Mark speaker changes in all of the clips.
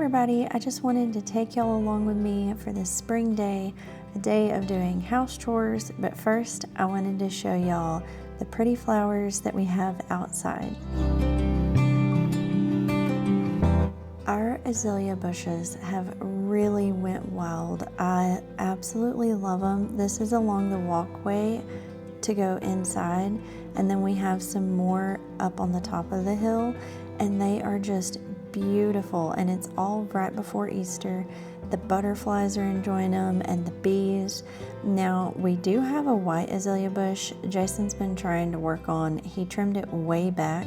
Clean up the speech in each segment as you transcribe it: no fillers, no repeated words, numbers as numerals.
Speaker 1: everybody, I just wanted to take y'all along with me for this spring day, a day of doing house chores, but first I wanted to show y'all the pretty flowers that we have outside. Our azalea bushes have really went wild. I absolutely love them. This is along the walkway to go inside, and then we have some more up on the top of the hill, and they are just beautiful, and it's all right before Easter. The butterflies are enjoying them and the bees. Now we do have a white azalea bush Jason's been trying to work on. He trimmed it way back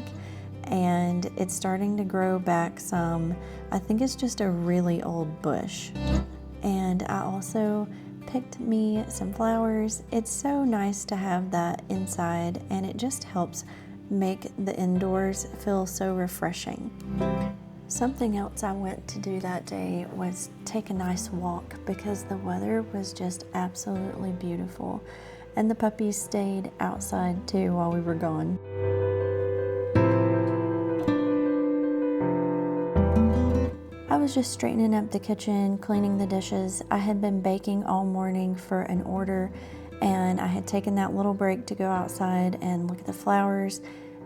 Speaker 1: and it's starting to grow back some. I think it's just a really old bush. And I also picked me some flowers. It's so nice to have that inside, and it just helps make the indoors feel so refreshing. Something else I went to do that day was take a nice walk because the weather was just absolutely beautiful, and the puppies stayed outside too while we were gone. I was just straightening up the kitchen, cleaning the dishes. I had been baking all morning for an order, and I had taken that little break to go outside and look at the flowers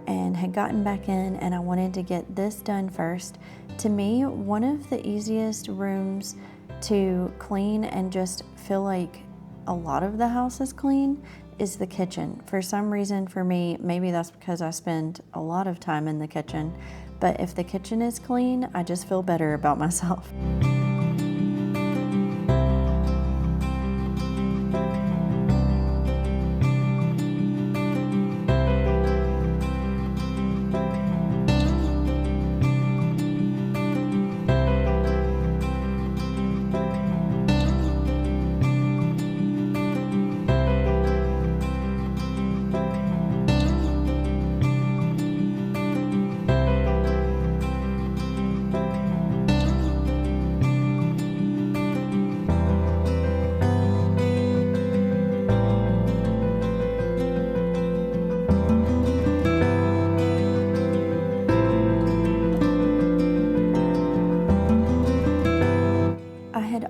Speaker 1: and had gotten back in, and I wanted to get this done first. To me, one of the easiest rooms to clean and just feel like a lot of the house is clean is the kitchen. For some reason, for me, maybe that's because I spend a lot of time in the kitchen, but if the kitchen is clean, I just feel better about myself.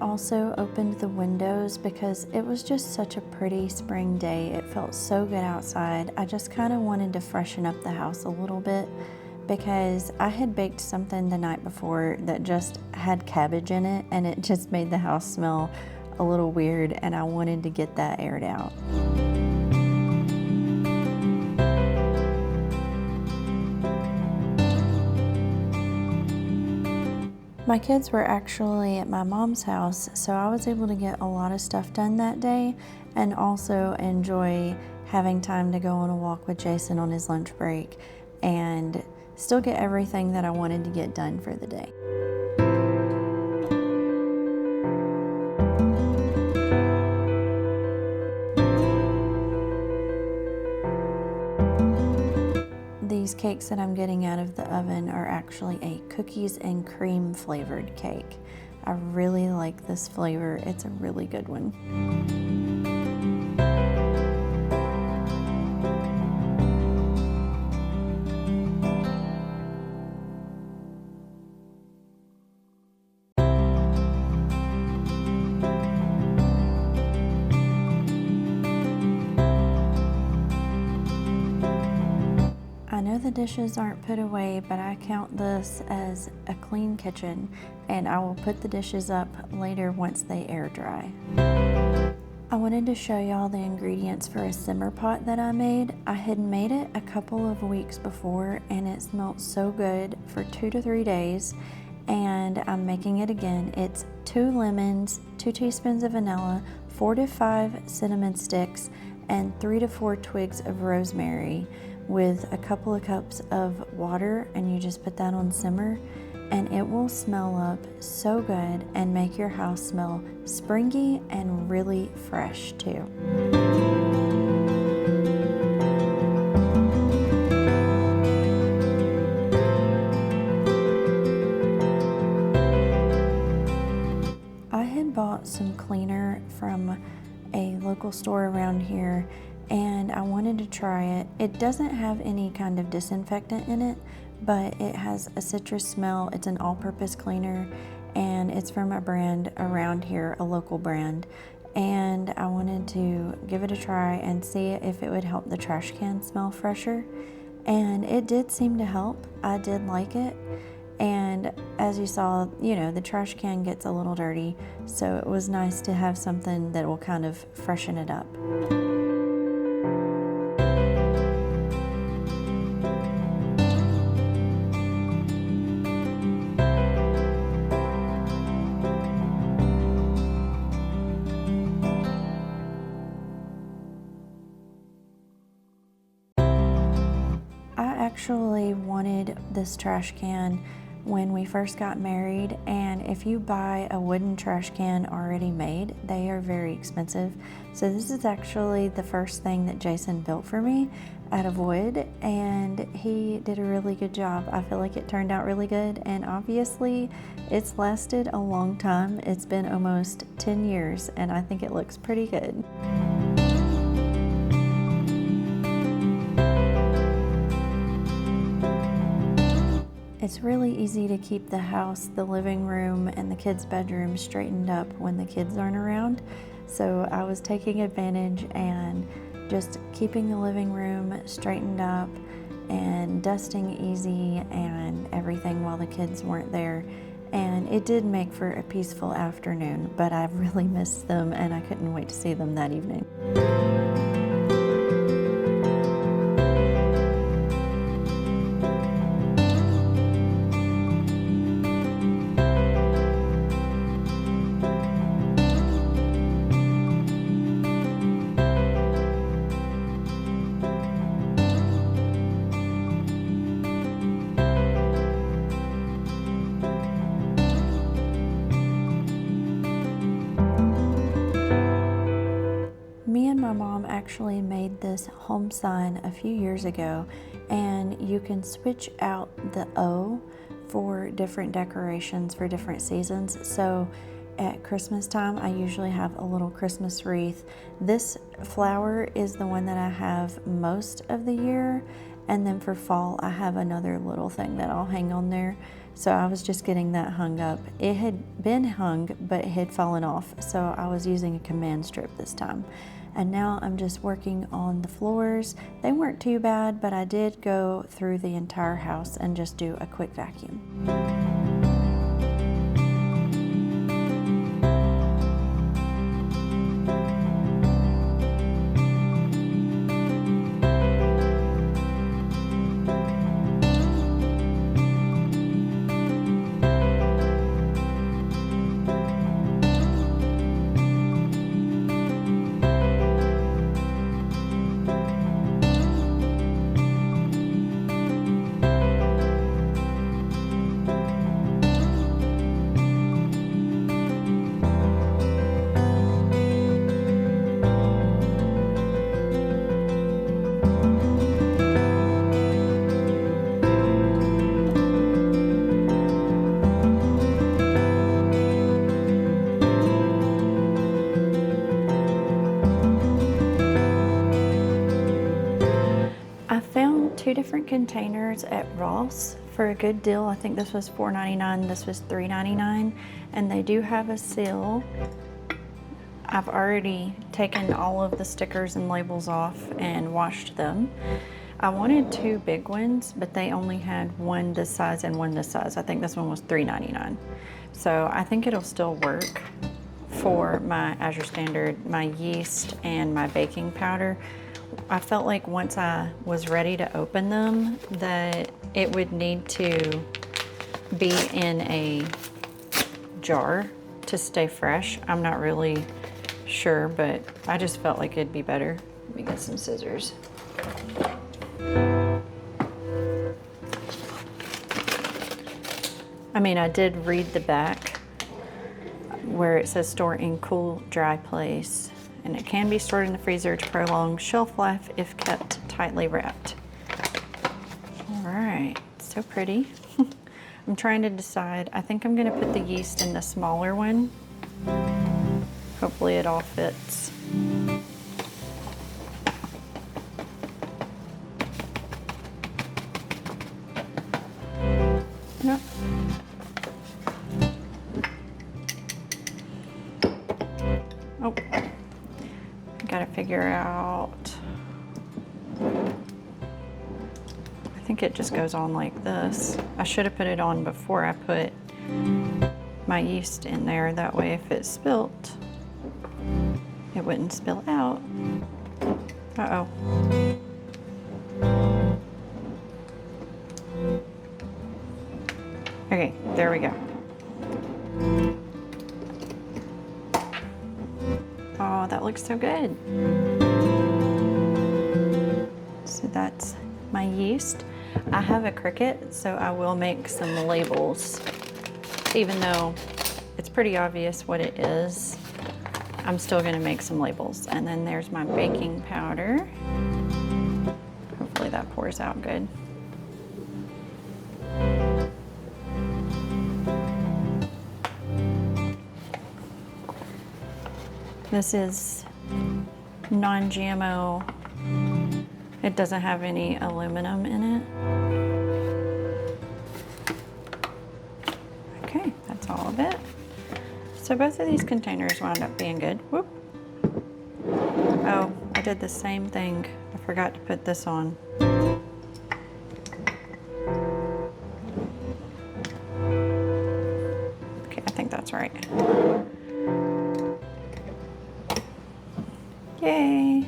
Speaker 1: Also opened the windows because it was just such a pretty spring day. It felt so good outside. I just kind of wanted to freshen up the house a little bit because I had baked something the night before that just had cabbage in it, and it just made the house smell a little weird, and I wanted to get that aired out. My kids were actually at my mom's house, so I was able to get a lot of stuff done that day and also enjoy having time to go on a walk with Jason on his lunch break and still get everything that I wanted to get done for the day. These cakes that I'm getting out of the oven are actually a cookies and cream flavored cake. I really like this flavor. It's a really good one. I know the dishes aren't put away, but I count this as a clean kitchen, and I will put the dishes up later once they air dry. I wanted to show y'all the ingredients for a simmer pot that I made. I had made it a couple of weeks before, and it smelled so good for 2 to 3 days, and I'm making it again. It's 2 lemons, 2 teaspoons of vanilla, 4 to 5 cinnamon sticks, and 3 to 4 twigs of rosemary, with a couple of cups of water, and you just put that on simmer, and it will smell up so good and make your house smell springy and really fresh too. I had bought some cleaner from a local store around here, and I wanted to try it. It doesn't have any kind of disinfectant in it, but it has a citrus smell. It's an all-purpose cleaner, and it's from a brand around here, a local brand. And I wanted to give it a try and see if it would help the trash can smell fresher. And it did seem to help. I did like it. And as you saw, the trash can gets a little dirty, so it was nice to have something that will kind of freshen it up. I actually wanted this trash can when we first got married, and if you buy a wooden trash can already made, they are very expensive. So this is actually the first thing that Jason built for me out of wood, and he did a really good job. I feel like it turned out really good, and obviously it's lasted a long time. It's been almost 10 years, and I think it looks pretty good. It's really easy to keep the house, the living room, and the kids' bedroom straightened up when the kids aren't around. So I was taking advantage and just keeping the living room straightened up and dusting easy and everything while the kids weren't there. And it did make for a peaceful afternoon, but I really missed them and I couldn't wait to see them that evening. Me and my mom actually made this home sign a few years ago, and you can switch out the O for different decorations for different seasons. So at Christmas time, I usually have a little Christmas wreath. This flower is the one that I have most of the year, and then for fall, I have another little thing that I'll hang on there. So I was just getting that hung up. It had been hung, but it had fallen off, so I was using a command strip this time. And now I'm just working on the floors. They weren't too bad, but I did go through the entire house and just do a quick vacuum. I found 2 different containers at Ross for a good deal. I think this was $4.99, this was $3.99, and they do have a seal. I've already taken all of the stickers and labels off and washed them. I wanted 2 big ones, but they only had one this size and one this size. I think this one was $3.99. So I think it'll still work for my, as your standard, my yeast and my baking powder. I felt like once I was ready to open them that it would need to be in a jar to stay fresh. I'm not really sure, but I just felt like it'd be better. Let me get some scissors. I mean, I did read the back where it says store in cool, dry place, and it can be stored in the freezer to prolong shelf life if kept tightly wrapped. All right, so pretty. I'm trying to decide. I think I'm gonna put the yeast in the smaller one. Hopefully it all fits. Yep.
Speaker 2: figure out, I think it just goes on like this. I should have put it on before I put my yeast in there. That way if it spilt, it wouldn't spill out. Uh-oh. Okay, there we go. Oh, that looks so good. So that's my yeast. I have a Cricut, so I will make some labels. Even though it's pretty obvious what it is, I'm still gonna make some labels. And then there's my baking powder. Hopefully that pours out good. This is non-GMO. It doesn't have any aluminum in it. Okay, that's all of it. So both of these containers wound up being good. Whoop. Oh, I did the same thing. I forgot to put this on. Okay, I think that's right. Yay!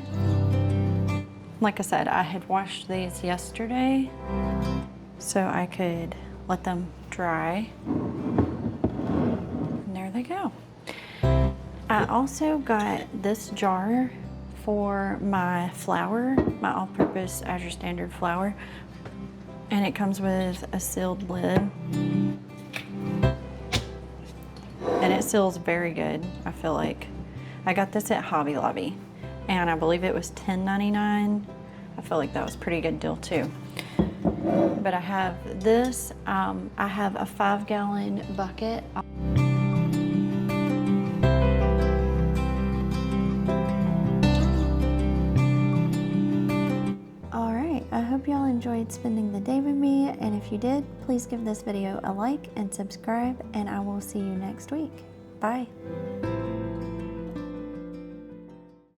Speaker 2: Like I said, I had washed these yesterday so I could let them dry. And there they go. I also got this jar for my flour, my all-purpose As Your Standard flour, and it comes with a sealed lid. And it seals very good, I feel like. I got this at Hobby Lobby, and I believe it was $10.99. I feel like that was a pretty good deal too. But I have this, I have a 5-gallon bucket. Alright, I hope y'all enjoyed spending the day with me, and if you did, please give this video a like and subscribe, and I will see you next week. Bye.